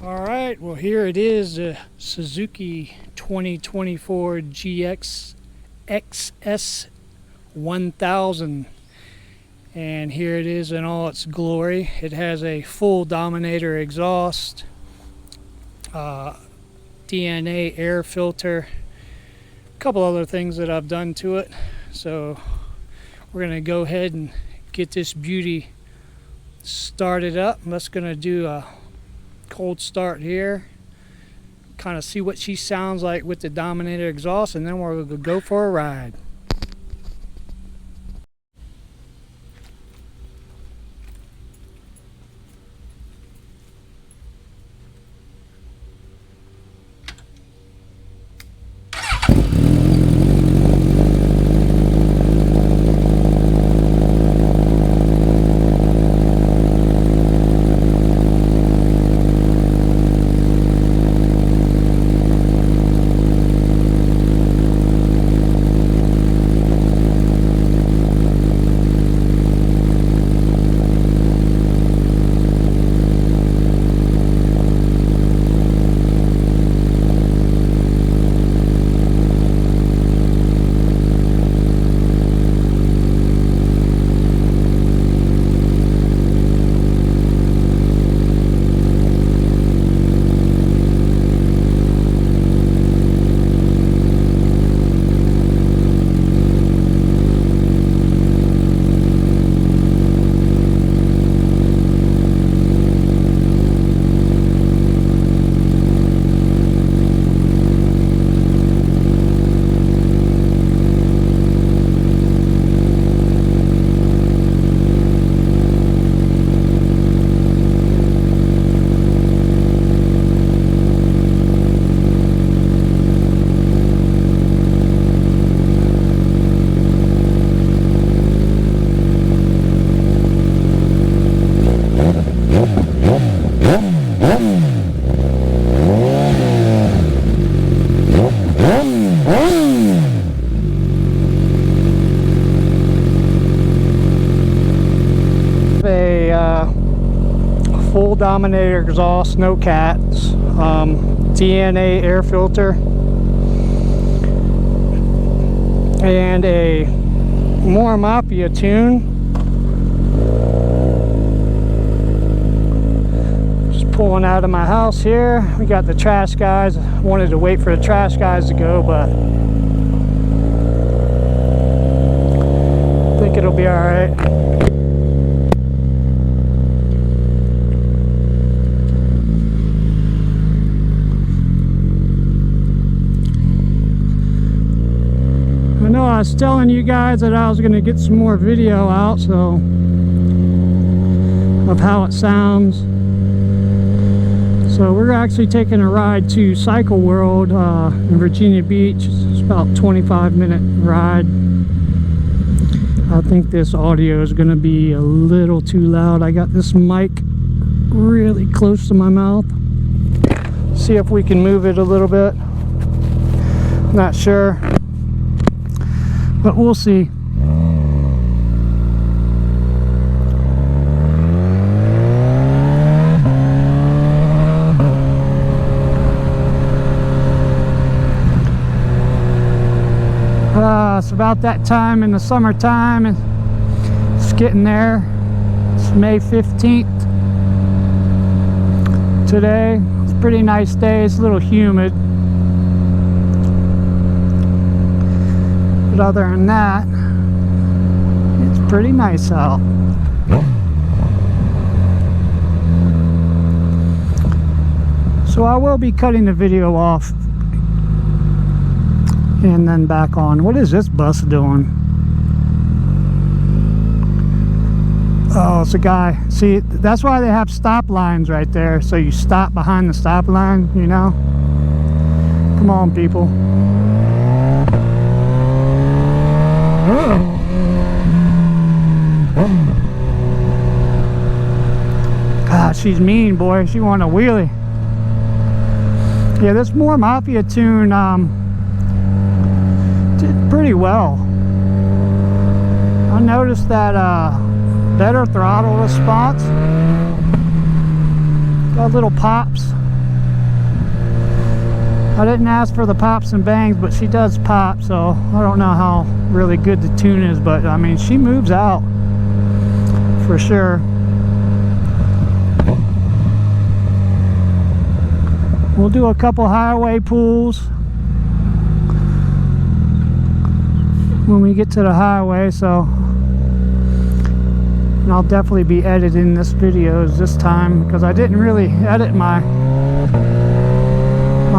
Alright, well here it is, the Suzuki 2024 GSXS1000, and here it is in all its glory. It has a full Dominator exhaust, DNA air filter, a couple other things that I've done to it. So we're going to go ahead and get this beauty started up. I'm just going to do a cold start here, kind of see what she sounds like with the Dominator exhaust, and then we're going to go for a ride. Full Dominator exhaust, no cats, DNA air filter, and a more Mafia tune. Just pulling out of my house here. We got the trash guys. Wanted to wait for the trash guys to go, but I think it'll be all right. I know I was telling you guys that I was going to get some more video out, so of how it sounds. So we're actually taking a ride to Cycle World in Virginia Beach. It's about a 25-minute ride. I think this audio is going to be a little too loud. I got this mic really close to my mouth. See if we can move it a little bit. Not sure, but we'll see. It's about that time in the summertime, and it's getting there. It's May 15th today. It's a pretty nice day. It's a little humid, but other than that, it's pretty nice out. So I will be cutting the video off and then back on. What is this bus doing? Oh, it's a guy. See, that's why they have stop lines right there, so you stop behind the stop line, you know? Come on, people. God, she's mean, boy. She want a wheelie. Yeah, this more Mafia tune did pretty well. I noticed that better throttle response, got little pops. I didn't ask for the pops and bangs, but she does pop, so I don't know how really good the tune is, but I mean, she moves out for sure. We'll do a couple highway pulls when we get to the highway, so, and I'll definitely be editing this videos this time because I didn't really edit my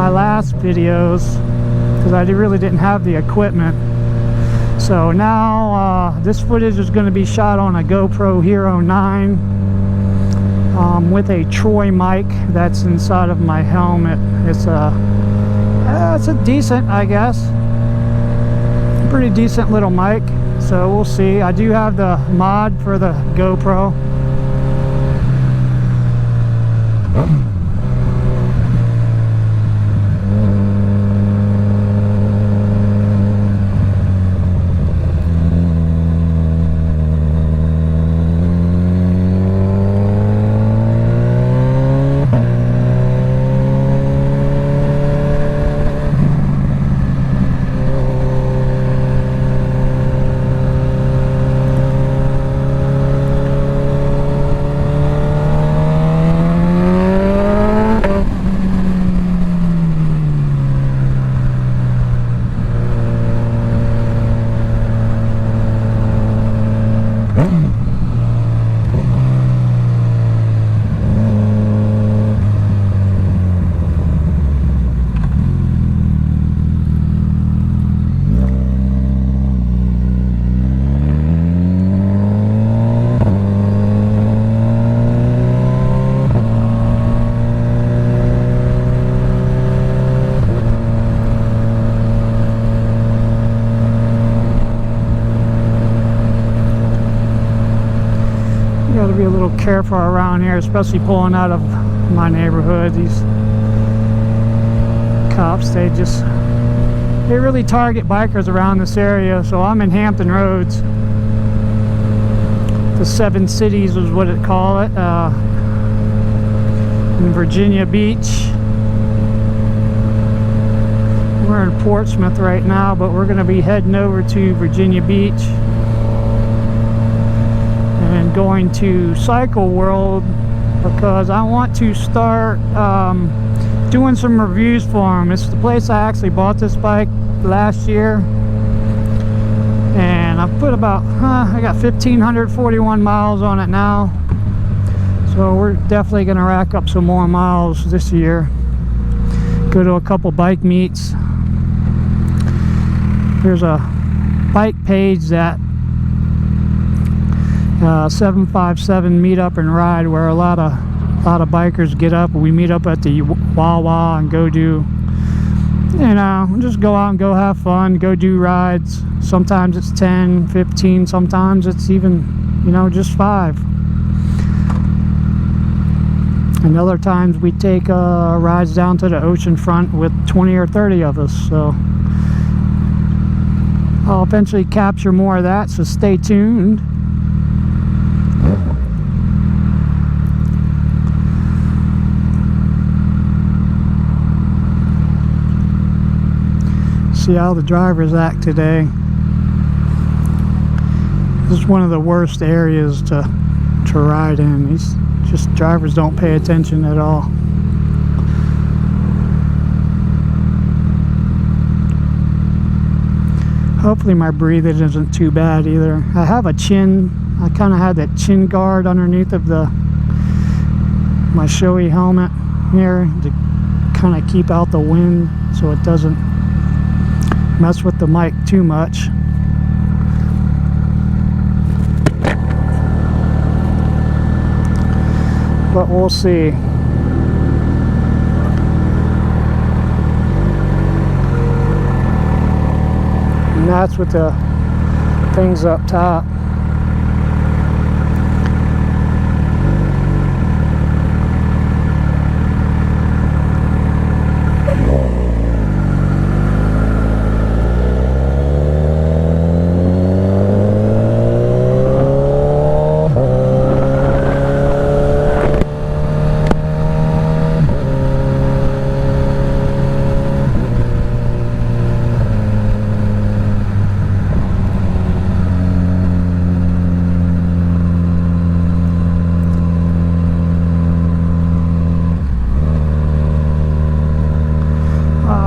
last videos because I really didn't have the equipment. So now this footage is going to be shot on a GoPro Hero 9 with a Troy mic that's inside of my helmet. It's a decent, I guess, pretty decent little mic. So we'll see. I do have the mod for the GoPro. Got to be a little careful around here, especially pulling out of my neighborhood. These cops, they really target bikers around this area. So I'm in Hampton Roads. The 7 cities is what it call it, in Virginia Beach. We're in Portsmouth right now, but we're going to be heading over to Virginia Beach and going to Cycle World because I want to start doing some reviews for them. It's the place I actually bought this bike last year, and I've put about I got 1,541 miles on it now, so we're definitely going to rack up some more miles this year. Go to a couple bike meets. There's a bike page that 757 meet up and ride, where a lot of bikers get up. We meet up at the Wawa and go do, just go out and go have fun, go do rides. Sometimes it's 10, 15, sometimes it's even, just 5. And other times we take rides down to the ocean front with 20 or 30 of us. So I'll eventually capture more of that, so stay tuned. See how the drivers act today. This is one of the worst areas to ride in. These drivers don't pay attention at all. Hopefully my breathing isn't too bad either. I have a chin. I kind of had that chin guard underneath of my Shoei helmet here to kind of keep out the wind so it doesn't mess with the mic too much. But we'll see. And that's with the things up top.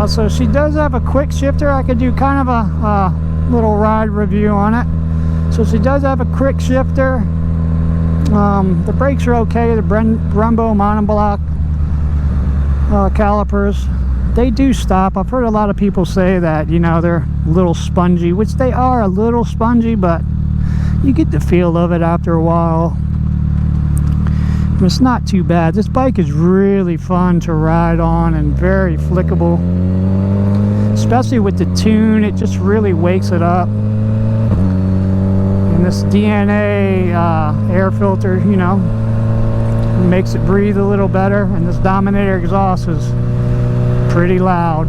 So she does have a quick shifter. I could do kind of a little ride review on it. So she does have a quick shifter. The brakes are okay. The Brembo monoblock calipers, they do stop. I've heard a lot of people say that, you know, they're a little spongy, which they are a little spongy, but you get the feel of it after a while. It's not too bad. This bike is really fun to ride on and very flickable, especially with the tune. It just really wakes it up. And this DNA air filter, you know, makes it breathe a little better. And this Dominator exhaust is pretty loud,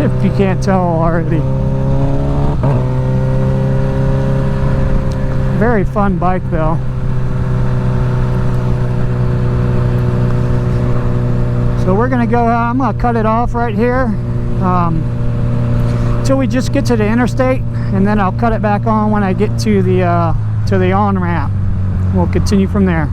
if you can't tell already. Very fun bike though. So we're gonna go, I'm gonna cut it off right here till we just get to the interstate, and then I'll cut it back on when I get to the on-ramp. We'll continue from there.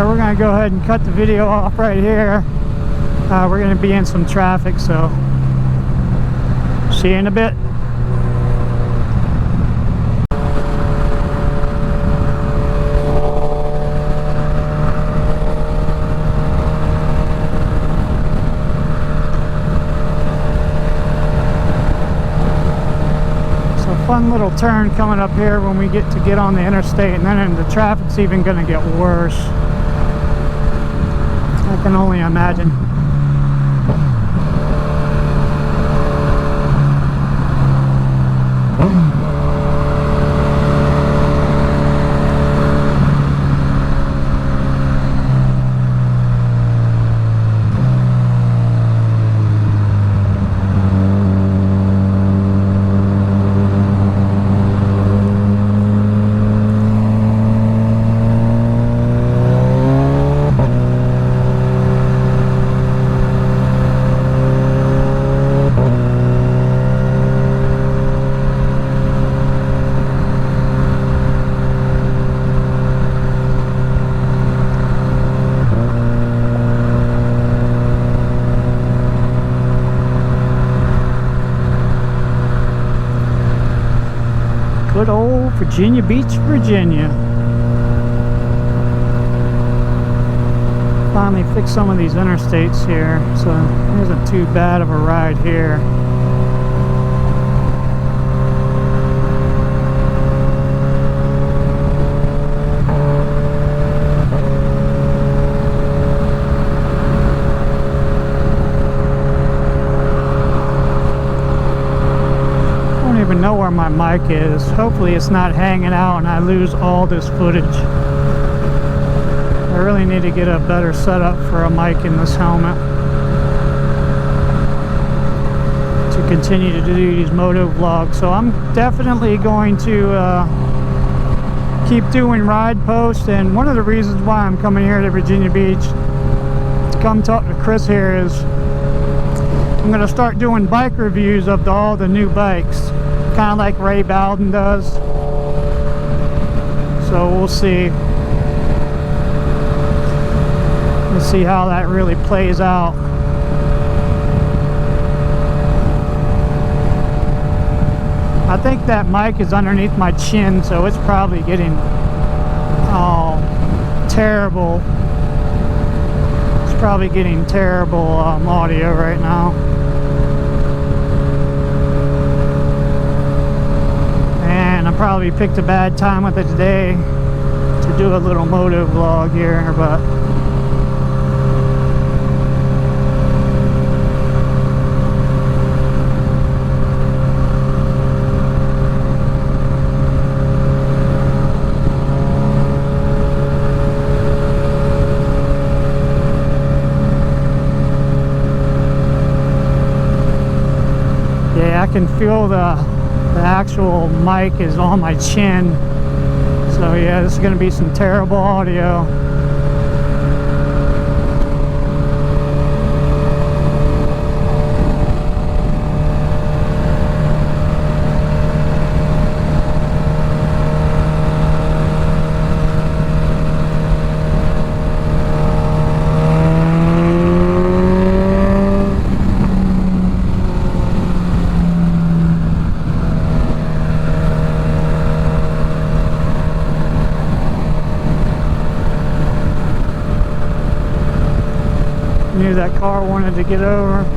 We're going to go ahead and cut the video off right here. We're going to be in some traffic, so see you in a bit. Fun little turn coming up here when we get on the interstate, and then the traffic's even going to get worse. I can only imagine. Good old Virginia Beach, Virginia. Finally fixed some of these interstates here, so it isn't too bad of a ride here. Know where my mic is. Hopefully it's not hanging out and I lose all this footage. I really need to get a better setup for a mic in this helmet to continue to do these moto vlogs. So I'm definitely going to keep doing ride posts, and one of the reasons why I'm coming here to Virginia Beach to come talk to Chris here is I'm going to start doing bike reviews of all the new bikes, kind of like Ray Bowden does. So we'll see. We'll see how that really plays out. I think that mic is underneath my chin, so it's probably getting terrible. It's probably getting terrible audio right now. I probably picked a bad time with it today to do a little moto vlog here, but can feel the actual mic is on my chin. So yeah, this is going to be some terrible audio. Knew that car wanted to get over.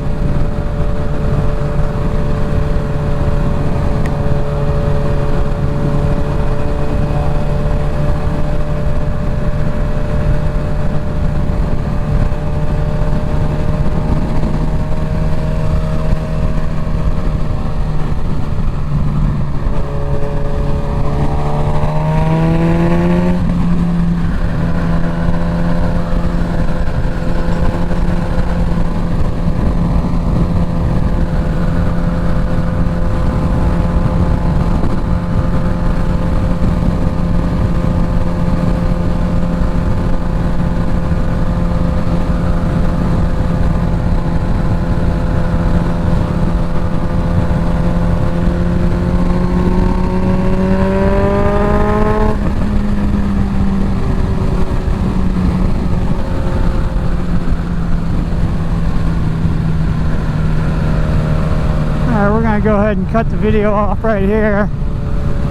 We're going to go ahead and cut the video off right here.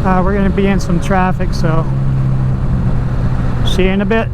We're going to be in some traffic, so see you in a bit.